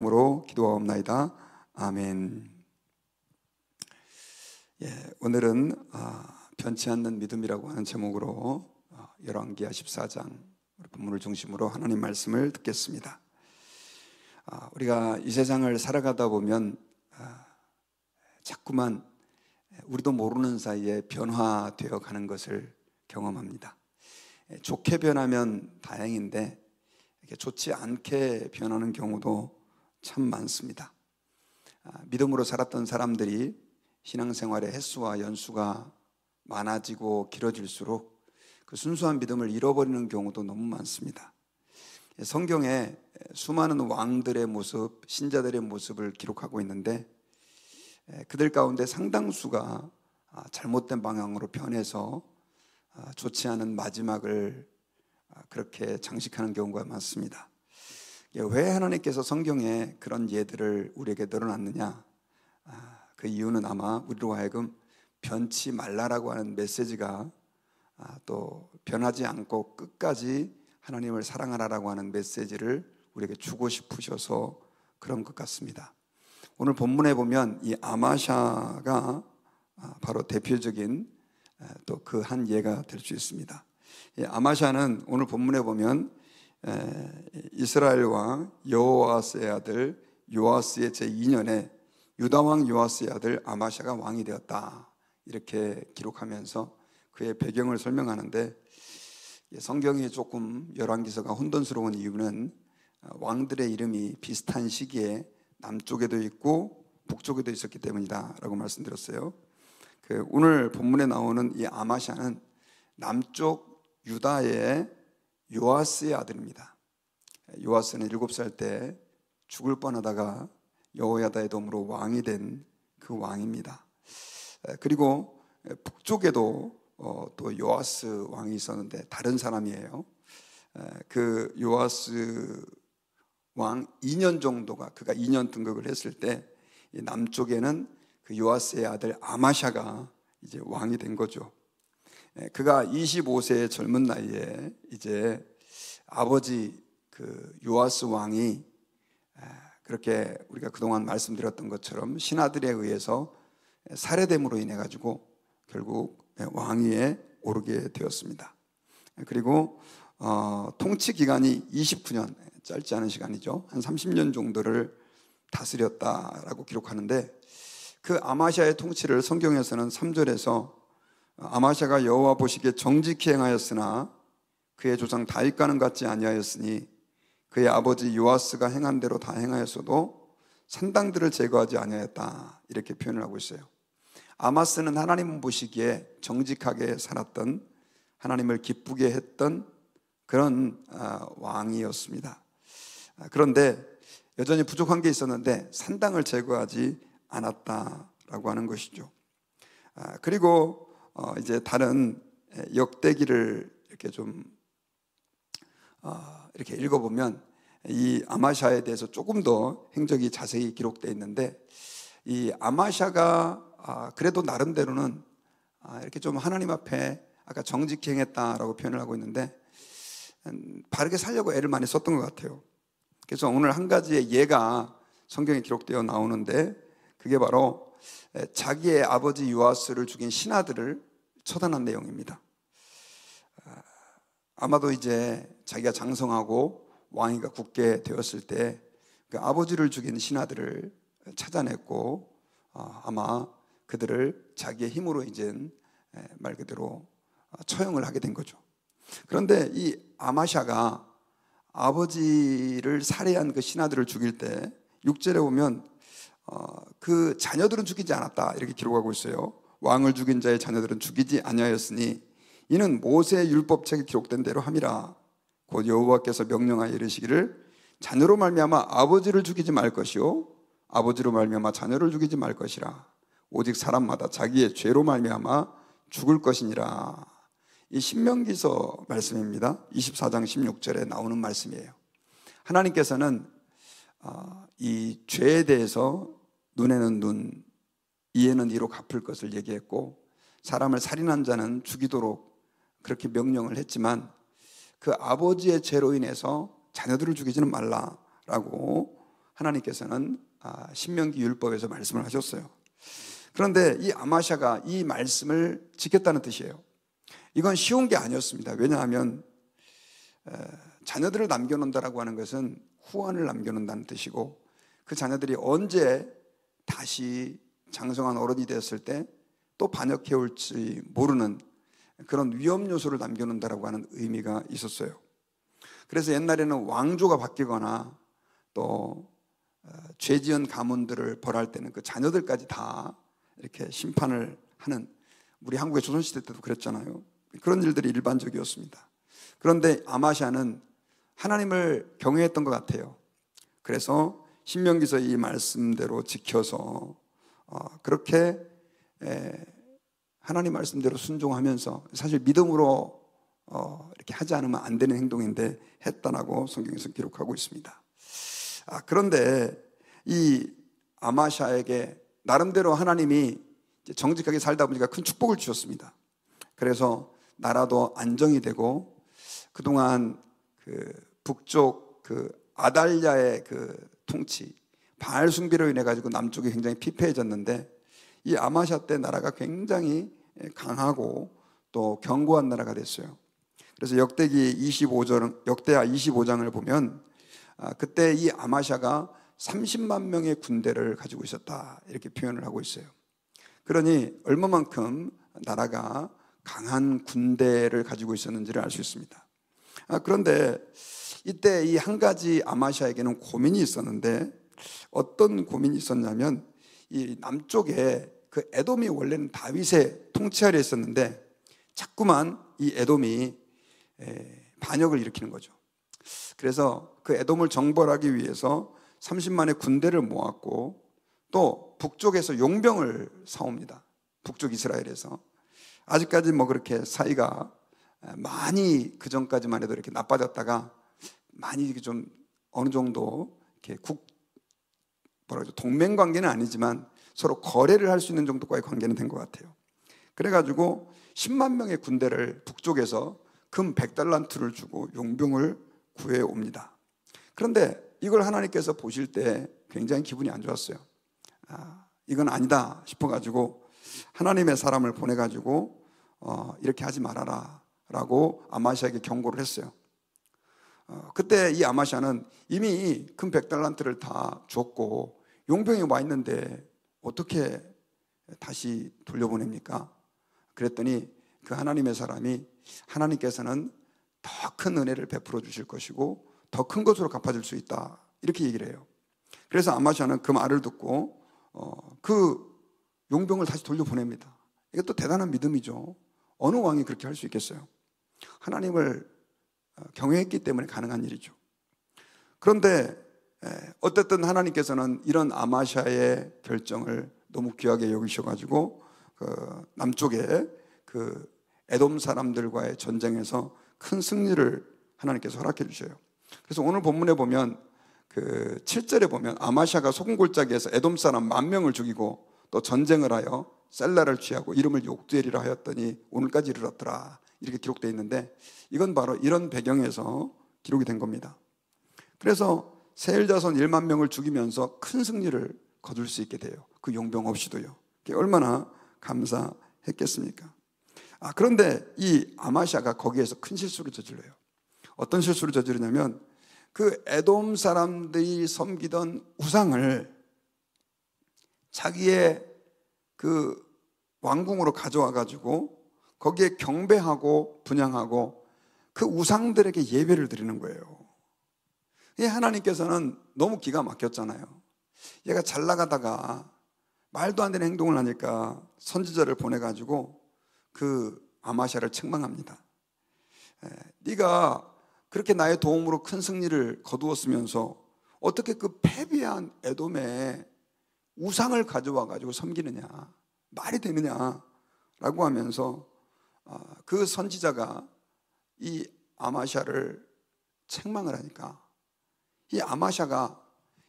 으로 기도하옵나이다. 아멘. 오늘은 변치 않는 믿음이라고 하는 제목으로 열왕기하 14장 본문을 중심으로 하나님 말씀을 듣겠습니다. 우리가 이 세상을 살아가다 보면 자꾸만 우리도 모르는 사이에 변화되어 가는 것을 경험합니다. 좋게 변하면 다행인데 좋지 않게 변하는 경우도 참 많습니다. 믿음으로 살았던 사람들이 신앙생활의 횟수와 연수가 많아지고 길어질수록 그 순수한 믿음을 잃어버리는 경우도 너무 많습니다. 성경에 수많은 왕들의 모습, 신자들의 모습을 기록하고 있는데 그들 가운데 상당수가 잘못된 방향으로 변해서 좋지 않은 마지막을 그렇게 장식하는 경우가 많습니다. 왜 하나님께서 성경에 그런 예들을 우리에게 늘어놨느냐? 그 이유는 아마 우리로 하여금 변치 말라라고 하는 메시지가 또 변하지 않고 끝까지 하나님을 사랑하라라고 하는 메시지를 우리에게 주고 싶으셔서 그런 것 같습니다. 오늘 본문에 보면 이 아마샤가 바로 대표적인 또 그 한 예가 될 수 있습니다. 이 아마샤는 오늘 본문에 보면 이스라엘 왕 여호아스의 아들 요아스의 제2년에 유다왕 요아스의 아들 아마샤가 왕이 되었다, 이렇게 기록하면서 그의 배경을 설명하는데, 성경이 조금 열왕기서가 혼돈스러운 이유는 왕들의 이름이 비슷한 시기에 남쪽에도 있고 북쪽에도 있었기 때문이다 라고 말씀드렸어요. 오늘 본문에 나오는 이 아마샤는 남쪽 유다의 요아스의 아들입니다. 요아스는 7살 때 죽을 뻔하다가 여호야다의 도움으로 왕이 된 그 왕입니다. 그리고 북쪽에도 또 요아스 왕이 있었는데 다른 사람이에요. 그 요아스 왕 2년 정도가, 그가 2년 등극을 했을 때 남쪽에는 그 요아스의 아들 아마샤가 이제 왕이 된 거죠. 그가 25세의 젊은 나이에 이제 아버지 그 요아스 왕이 그렇게 우리가 그동안 말씀드렸던 것처럼 신하들에 의해서 살해됨으로 인해 가지고 결국 왕위에 오르게 되었습니다. 그리고 통치 기간이 29년, 짧지 않은 시간이죠. 한 30년 정도를 다스렸다라고 기록하는데, 그 아마샤의 통치를 성경에서는 3절에서 아마샤가 여호와 보시기에 정직히 행하였으나 그의 조상 다윗과는 같지 아니하였으니 그의 아버지 요아스가 행한 대로 다 행하였어도 산당들을 제거하지 아니하였다, 이렇게 표현을 하고 있어요. 아마스는 하나님 보시기에 정직하게 살았던, 하나님을 기쁘게 했던 그런 왕이었습니다. 그런데 여전히 부족한 게 있었는데 산당을 제거하지 않았다라고 하는 것이죠. 그리고 이제 다른 역대기를 이렇게 좀 이렇게 읽어보면 이 아마샤에 대해서 조금 더 행적이 자세히 기록되어 있는데, 이 아마샤가 그래도 나름대로는 이렇게 좀 하나님 앞에 아까 정직히 행했다라고 표현을 하고 있는데 바르게 살려고 애를 많이 썼던 것 같아요. 그래서 오늘 한 가지의 예가 성경에 기록되어 나오는데, 그게 바로 자기의 아버지 요아스를 죽인 신하들을 처단한 내용입니다. 아마도 이제 자기가 장성하고 왕위가 굳게 되었을 때 그 아버지를 죽인 신하들을 찾아냈고 아마 그들을 자기의 힘으로 이젠 말 그대로 처형을 하게 된 거죠. 그런데 이 아마샤가 아버지를 살해한 그 신하들을 죽일 때 6절에 보면 그 자녀들은 죽이지 않았다, 이렇게 기록하고 있어요. 왕을 죽인 자의 자녀들은 죽이지 아니하였으니 이는 모세의 율법책에 기록된 대로 함이라. 곧 여호와께서 명령하여 이르시기를 자녀로 말미암아 아버지를 죽이지 말 것이요 아버지로 말미암아 자녀를 죽이지 말 것이라. 오직 사람마다 자기의 죄로 말미암아 죽을 것이니라. 이 신명기서 말씀입니다. 24장 16절에 나오는 말씀이에요. 하나님께서는 이 죄에 대해서 눈에는 눈, 이에는 이로 갚을 것을 얘기했고, 사람을 살인한 자는 죽이도록 그렇게 명령을 했지만 그 아버지의 죄로 인해서 자녀들을 죽이지는 말라라고 하나님께서는 신명기 율법에서 말씀을 하셨어요. 그런데 이 아마샤가 이 말씀을 지켰다는 뜻이에요. 이건 쉬운 게 아니었습니다. 왜냐하면 자녀들을 남겨놓는다라고 하는 것은 후원을 남겨놓는다는 뜻이고, 그 자녀들이 언제 다시 장성한 어른이 되었을 때 또 반역해 올지 모르는 그런 위험 요소를 남겨놓는다라고 하는 의미가 있었어요. 그래서 옛날에는 왕조가 바뀌거나 또 죄지은 가문들을 벌할 때는 그 자녀들까지 다 이렇게 심판을 하는, 우리 한국의 조선시대 때도 그랬잖아요. 그런 일들이 일반적이었습니다. 그런데 아마샤는 하나님을 경외했던 것 같아요. 그래서 신명기서 이 말씀대로 지켜서 그렇게 하나님 말씀대로 순종하면서, 사실 믿음으로 이렇게 하지 않으면 안 되는 행동인데 했다라고 성경에서 기록하고 있습니다. 그런데 이 아마샤에게 나름대로 하나님이 정직하게 살다 보니까 큰 축복을 주셨습니다. 그래서 나라도 안정이 되고, 그동안 그 북쪽 그 아달랴의 그 통치, 바알 숭배로 인해 가지고 남쪽이 굉장히 피폐해졌는데, 이 아마샤 때 나라가 굉장히 강하고 또 견고한 나라가 됐어요. 그래서 역대하 25장을 보면 그때 이 아마샤가 30만 명의 군대를 가지고 있었다, 이렇게 표현을 하고 있어요. 그러니 얼마만큼 나라가 강한 군대를 가지고 있었는지를 알 수 있습니다. 그런데 이때 이 한 가지 아마샤에게는 고민이 있었는데, 어떤 고민이 있었냐면, 이 남쪽에 그 에돔이 원래는 다윗의 통치 아래 있었는데 자꾸만 이 에돔이 반역을 일으키는 거죠. 그래서 그 에돔을 정벌하기 위해서 30만의 군대를 모았고, 또 북쪽에서 용병을 사옵니다. 북쪽 이스라엘에서. 아직까지 뭐 그렇게 사이가 많이, 그 전까지만 해도 이렇게 나빠졌다가 많이 좀 어느 정도 이렇게 동맹 관계는 아니지만 서로 거래를 할 수 있는 정도까지 관계는 된 것 같아요. 그래가지고 10만 명의 군대를 북쪽에서 금 100달란트를 주고 용병을 구해옵니다. 그런데 이걸 하나님께서 보실 때 굉장히 기분이 안 좋았어요. 이건 아니다 싶어가지고 하나님의 사람을 보내가지고 이렇게 하지 말아라 라고 아마샤에게 경고를 했어요. 그때 이 아마샤는 이미 금 100달란트를 다 줬고 용병이 와 있는데 어떻게 다시 돌려보냅니까? 그랬더니 그 하나님의 사람이, 하나님께서는 더 큰 은혜를 베풀어 주실 것이고 더 큰 것으로 갚아줄 수 있다, 이렇게 얘기를 해요. 그래서 아마샤는 그 말을 듣고 그 용병을 다시 돌려보냅니다. 이것도 대단한 믿음이죠. 어느 왕이 그렇게 할 수 있겠어요? 하나님을 경외했기 때문에 가능한 일이죠. 그런데 어쨌든 하나님께서는 이런 아마샤의 결정을 너무 귀하게 여기셔가지고 그 남쪽에 그 에돔 사람들과의 전쟁에서 큰 승리를 하나님께서 허락해 주셔요. 그래서 오늘 본문에 보면 그 7절에 보면 아마샤가 소금골짜기에서 에돔 사람 10,000명을 죽이고 또 전쟁을 하여 셀라를 취하고 이름을 욕두엘이라 하였더니 오늘까지 이르렀더라, 이렇게 기록되어 있는데, 이건 바로 이런 배경에서 기록이 된 겁니다. 그래서 세일 자손 1만 명을 죽이면서 큰 승리를 거둘 수 있게 돼요. 그 용병 없이도요. 얼마나 감사했겠습니까? 그런데 이 아마샤가 거기에서 큰 실수를 저질러요. 어떤 실수를 저지르냐면, 그 에돔 사람들이 섬기던 우상을 자기의 그 왕궁으로 가져와 가지고 거기에 경배하고 분향하고 그 우상들에게 예배를 드리는 거예요. 하나님께서는 너무 기가 막혔잖아요. 얘가 잘 나가다가 말도 안 되는 행동을 하니까 선지자를 보내가지고 그 아마샤를 책망합니다. 네가 그렇게 나의 도움으로 큰 승리를 거두었으면서 어떻게 그 패배한 에돔의 우상을 가져와 가지고 섬기느냐, 말이 되느냐 라고 하면서 그 선지자가 이 아마샤를 책망을 하니까, 이 아마샤가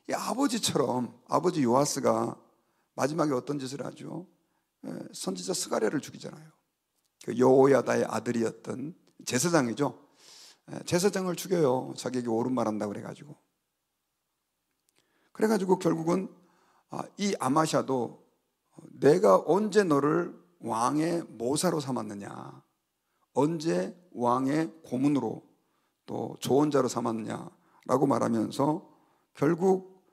이 아버지처럼, 아버지 요아스가 마지막에 어떤 짓을 하죠? 선지자 스가랴를 죽이잖아요. 그 여호야다의 아들이었던 제사장이죠. 제사장을 죽여요. 자기에게 옳은 말 한다고 그래가지고. 그래가지고 결국은 이 아마샤도 내가 언제 너를 왕의 모사로 삼았느냐, 언제 왕의 고문으로 또 조언자로 삼았느냐라고 말하면서 결국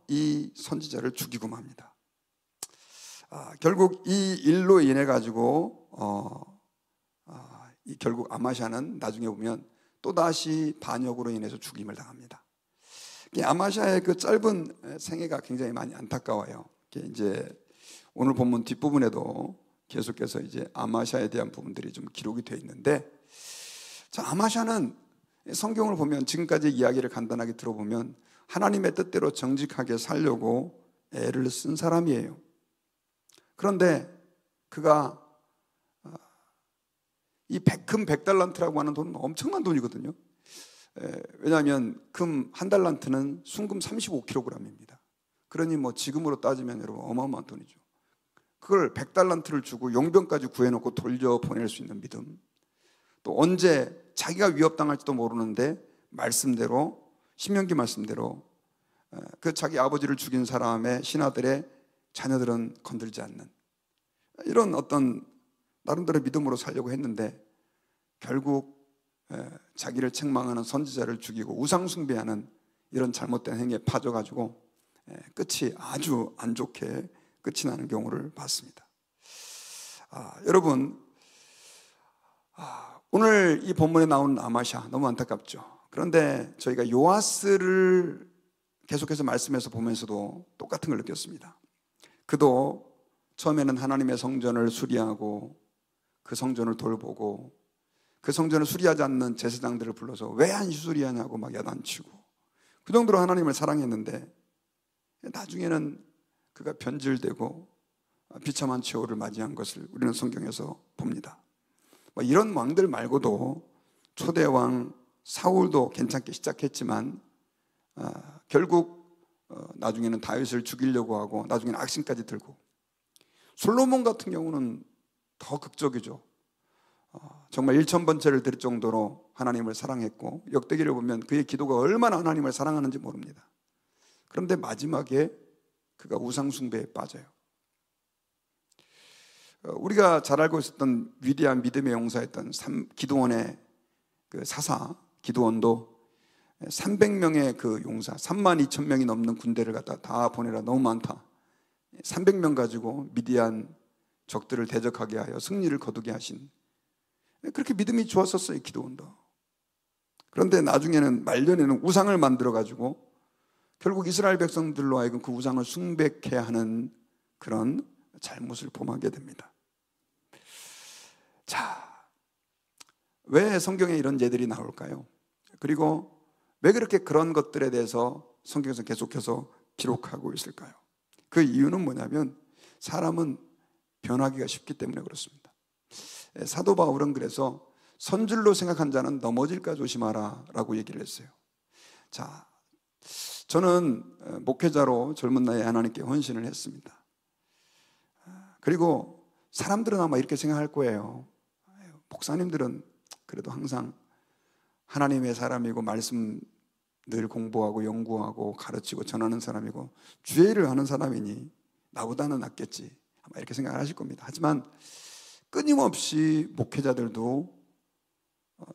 이 선지자를 죽이고 맙니다. 결국 이 일로 인해 가지고 결국 아마샤는 나중에 보면 또 다시 반역으로 인해서 죽임을 당합니다. 아마샤의 그 짧은 생애가 굉장히 많이 안타까워요. 이제 오늘 본문 뒷부분에도 계속해서 이제 아마샤에 대한 부분들이 좀 기록이 되어 있는데, 자, 아마샤는 성경을 보면 지금까지 이야기를 간단하게 들어보면 하나님의 뜻대로 정직하게 살려고 애를 쓴 사람이에요. 그런데 그가 이 금 100달란트라고 하는 돈은 엄청난 돈이거든요. 왜냐하면 금 한 달란트는 순금 35kg입니다. 그러니 뭐 지금으로 따지면 여러분 어마어마한 돈이죠. 그걸 100달란트를 주고 용병까지 구해놓고 돌려보낼 수 있는 믿음, 또 언제 자기가 위협당할지도 모르는데 말씀대로, 신명기 말씀대로 그 자기 아버지를 죽인 사람의 신하들의 자녀들은 건들지 않는 이런 어떤 나름대로 믿음으로 살려고 했는데 결국 자기를 책망하는 선지자를 죽이고 우상 숭배하는 이런 잘못된 행위에 빠져가지고 끝이 아주 안 좋게 끝이 나는 경우를 봤습니다. 여러분, 오늘 이 본문에 나오는 아마샤 너무 안타깝죠. 그런데 저희가 요아스를 계속해서 말씀해서 보면서도 똑같은 걸 느꼈습니다. 그도 처음에는 하나님의 성전을 수리하고 그 성전을 돌보고 그 성전을 수리하지 않는 제사장들을 불러서 왜 안 수리하냐고 막 야단치고 그 정도로 하나님을 사랑했는데 나중에는 그가 변질되고 비참한 최후를 맞이한 것을 우리는 성경에서 봅니다. 이런 왕들 말고도 초대왕 사울도 괜찮게 시작했지만 결국 나중에는 다윗을 죽이려고 하고 나중에는 악신까지 들고, 솔로몬 같은 경우는 더 극적이죠. 정말 1000번째를 드릴 정도로 하나님을 사랑했고 역대기를 보면 그의 기도가 얼마나 하나님을 사랑하는지 모릅니다. 그런데 마지막에 그가 우상숭배에 빠져요. 우리가 잘 알고 있었던 위대한 믿음의 용사였던 기드온의 그 사사 기드온도 300명의 그 용사, 32,000명이 넘는 군대를 갖다 다 보내라, 너무 많다. 300명 가지고 미디안 적들을 대적하게 하여 승리를 거두게 하신, 그렇게 믿음이 좋았었어요, 기드온도. 그런데 나중에는 말년에는 우상을 만들어 가지고 결국 이스라엘 백성들로 하여금 그 우상을 숭배케 하는 그런 잘못을 범하게 됩니다. 자, 왜 성경에 이런 예들이 나올까요? 그리고 왜 그렇게 그런 것들에 대해서 성경에서 계속해서 기록하고 있을까요? 그 이유는 뭐냐면 사람은 변하기가 쉽기 때문에 그렇습니다. 사도 바울은 그래서 선줄로 생각한 자는 넘어질까 조심하라 라고 얘기를 했어요. 자, 저는 목회자로 젊은 나이에 하나님께 헌신을 했습니다. 그리고 사람들은 아마 이렇게 생각할 거예요. 목사님들은 그래도 항상 하나님의 사람이고 말씀 늘 공부하고 연구하고 가르치고 전하는 사람이고 주의 일을 하는 사람이니 나보다는 낫겠지, 아마 이렇게 생각을 하실 겁니다. 하지만 끊임없이 목회자들도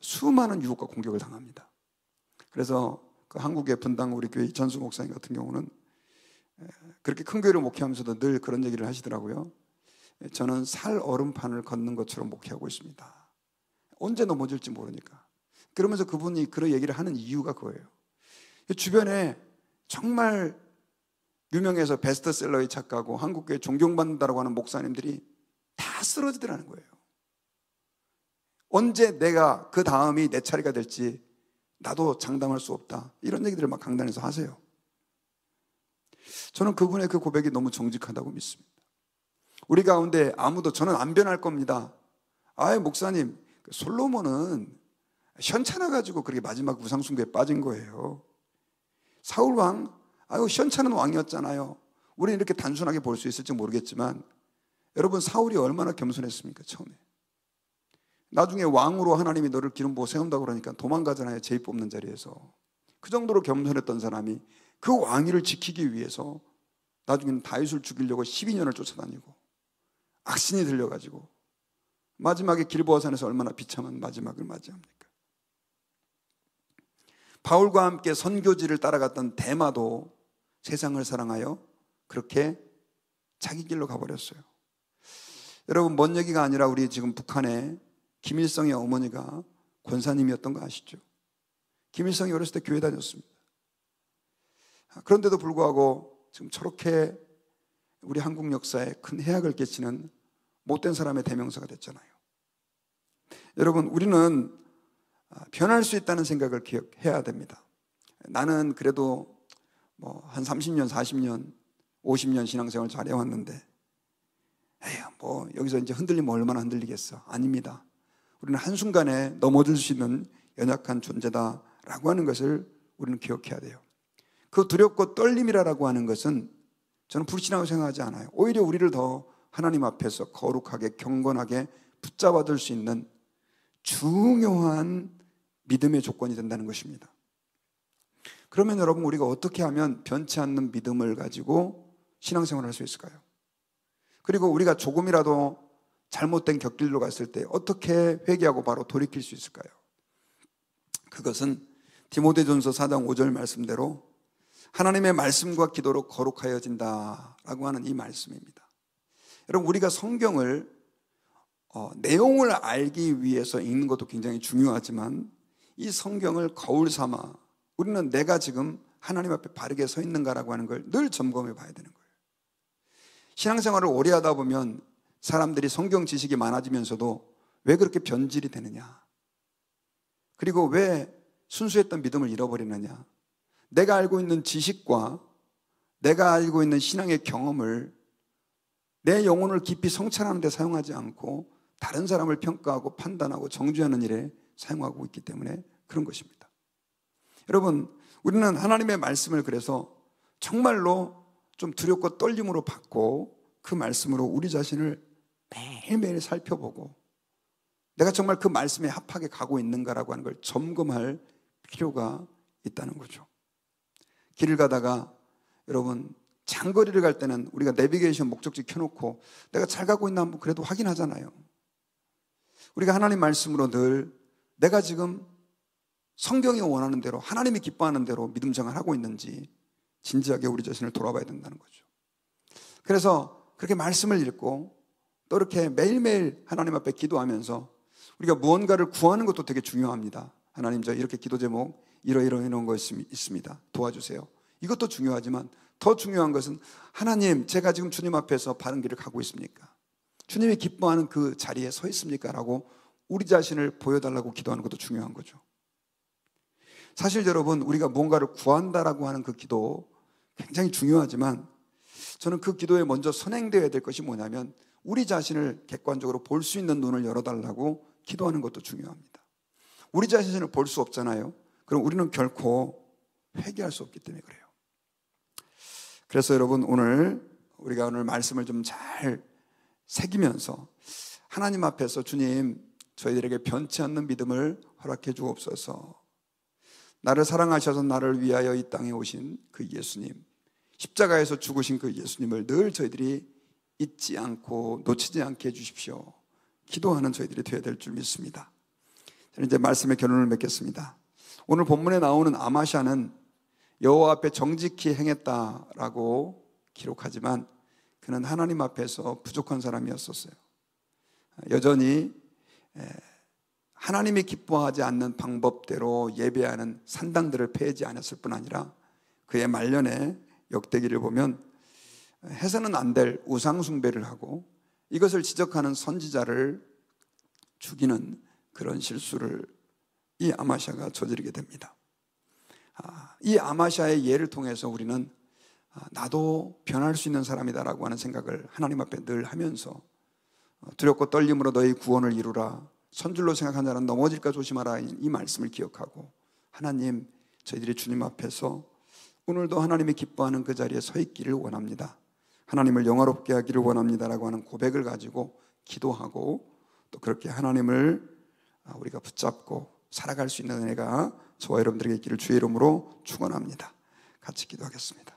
수많은 유혹과 공격을 당합니다. 그래서 그 한국의 분당 우리 교회 이천수 목사님 같은 경우는 그렇게 큰 교회를 목회하면서도 늘 그런 얘기를 하시더라고요. 저는 살 얼음판을 걷는 것처럼 목회하고 있습니다. 언제 넘어질지 모르니까. 그러면서 그분이 그런 얘기를 하는 이유가 그거예요. 주변에 정말 유명해서 베스트셀러의 작가고 한국교회 존경받는다고 하는 목사님들이 다 쓰러지더라는 거예요. 언제 내가 그 다음이 내 차례가 될지 나도 장담할 수 없다, 이런 얘기들을 막 강단에서 하세요. 저는 그분의 그 고백이 너무 정직하다고 믿습니다. 우리 가운데 아무도 저는 안 변할 겁니다. 아이 목사님, 솔로몬은 현찮아가지고 그렇게 마지막 우상숭배에 빠진 거예요. 사울왕, 아유 현찮은 왕이었잖아요. 우리는 이렇게 단순하게 볼 수 있을지 모르겠지만 여러분, 사울이 얼마나 겸손했습니까? 처음에 나중에 왕으로 하나님이 너를 기름 부어 세운다고 그러니까 도망가잖아요. 제의 뽑는 자리에서. 그 정도로 겸손했던 사람이 그 왕위를 지키기 위해서 나중에는 다윗을 죽이려고 12년을 쫓아다니고 악신이 들려가지고 마지막에 길보아산에서 얼마나 비참한 마지막을 맞이합니까? 바울과 함께 선교지를 따라갔던 데마도 세상을 사랑하여 그렇게 자기 길로 가버렸어요. 여러분, 먼 얘기가 아니라 우리 지금 북한에 김일성의 어머니가 권사님이었던 거 아시죠? 김일성이 어렸을 때 교회 다녔습니다. 그런데도 불구하고 지금 저렇게 우리 한국 역사에 큰 해악을 끼치는 못된 사람의 대명사가 됐잖아요. 여러분, 우리는 변할 수 있다는 생각을 기억해야 됩니다. 나는 그래도 한 30년, 40년, 50년 신앙생활 잘 해왔는데 여기서 이제 흔들리면 얼마나 흔들리겠어. 아닙니다. 우리는 한순간에 넘어질 수 있는 연약한 존재다라고 하는 것을 우리는 기억해야 돼요. 그 두렵고 떨림이라고 하는 것은 저는 불신하고 생각하지 않아요. 오히려 우리를 더 하나님 앞에서 거룩하게 경건하게 붙잡아둘 수 있는 중요한 믿음의 조건이 된다는 것입니다. 그러면 여러분, 우리가 어떻게 하면 변치 않는 믿음을 가지고 신앙생활을 할 수 있을까요? 그리고 우리가 조금이라도 잘못된 곁길로 갔을 때 어떻게 회개하고 바로 돌이킬 수 있을까요? 그것은 디모데전서 4장 5절 말씀대로 하나님의 말씀과 기도로 거룩하여진다라고 하는 이 말씀입니다. 여러분, 우리가 성경을 내용을 알기 위해서 읽는 것도 굉장히 중요하지만 이 성경을 거울 삼아 우리는 내가 지금 하나님 앞에 바르게 서 있는가라고 하는 걸 늘 점검해 봐야 되는 거예요. 신앙생활을 오래 하다 보면 사람들이 성경 지식이 많아지면서도 왜 그렇게 변질이 되느냐, 그리고 왜 순수했던 믿음을 잃어버리느냐, 내가 알고 있는 지식과 내가 알고 있는 신앙의 경험을 내 영혼을 깊이 성찰하는 데 사용하지 않고 다른 사람을 평가하고 판단하고 정죄하는 일에 사용하고 있기 때문에 그런 것입니다. 여러분, 우리는 하나님의 말씀을 그래서 정말로 좀 두렵고 떨림으로 받고 그 말씀으로 우리 자신을 매일매일 살펴보고 내가 정말 그 말씀에 합하게 가고 있는가라고 하는 걸 점검할 필요가 있다는 거죠. 길을 가다가 여러분, 장거리를 갈 때는 우리가 내비게이션 목적지 켜놓고 내가 잘 가고 있나 한번 그래도 확인하잖아요. 우리가 하나님 말씀으로 늘 내가 지금 성경이 원하는 대로 하나님이 기뻐하는 대로 믿음 생활하고 있는지 진지하게 우리 자신을 돌아봐야 된다는 거죠. 그래서 그렇게 말씀을 읽고 또 이렇게 매일매일 하나님 앞에 기도하면서 우리가 무언가를 구하는 것도 되게 중요합니다. 하나님, 저 이렇게 기도 제목 이런 거 있습니다. 도와주세요. 이것도 중요하지만 더 중요한 것은 하나님, 제가 지금 주님 앞에서 바른 길을 가고 있습니까? 주님이 기뻐하는 그 자리에 서 있습니까? 라고 우리 자신을 보여달라고 기도하는 것도 중요한 거죠. 사실 여러분, 우리가 무언가를 구한다라고 하는 그 기도 굉장히 중요하지만 저는 그 기도에 먼저 선행되어야 될 것이 뭐냐면 우리 자신을 객관적으로 볼 수 있는 눈을 열어달라고 기도하는 것도 중요합니다. 우리 자신을 볼 수 없잖아요. 그럼 우리는 결코 회개할 수 없기 때문에 그래요. 그래서 여러분, 우리가 오늘 말씀을 좀 잘 새기면서 하나님 앞에서 주님, 저희들에게 변치 않는 믿음을 허락해 주옵소서. 나를 사랑하셔서 나를 위하여 이 땅에 오신 그 예수님, 십자가에서 죽으신 그 예수님을 늘 저희들이 잊지 않고 놓치지 않게 해주십시오. 기도하는 저희들이 되어야 될 줄 믿습니다. 저는 이제 말씀의 결론을 맺겠습니다. 오늘 본문에 나오는 아마샤는 여호와 앞에 정직히 행했다라고 기록하지만 그는 하나님 앞에서 부족한 사람이었었어요. 여전히 하나님이 기뻐하지 않는 방법대로 예배하는 산당들을 폐하지 않았을 뿐 아니라 그의 말년에 역대기를 보면 해서는 안 될 우상 숭배를 하고 이것을 지적하는 선지자를 죽이는 그런 실수를 이 아마샤가 저지르게 됩니다. 이 아마샤의 예를 통해서 우리는 나도 변할 수 있는 사람이다라고 하는 생각을 하나님 앞에 늘 하면서 두렵고 떨림으로 너희 구원을 이루라, 선줄로 생각한 자는 넘어질까 조심하라, 이 말씀을 기억하고 하나님, 저희들이 주님 앞에서 오늘도 하나님이 기뻐하는 그 자리에 서 있기를 원합니다. 하나님을 영화롭게 하기를 원합니다라고 하는 고백을 가지고 기도하고 또 그렇게 하나님을 우리가 붙잡고 살아갈 수 있는 은혜가 저와 여러분들에게 있기를 주의 이름으로 축원합니다. 같이 기도하겠습니다.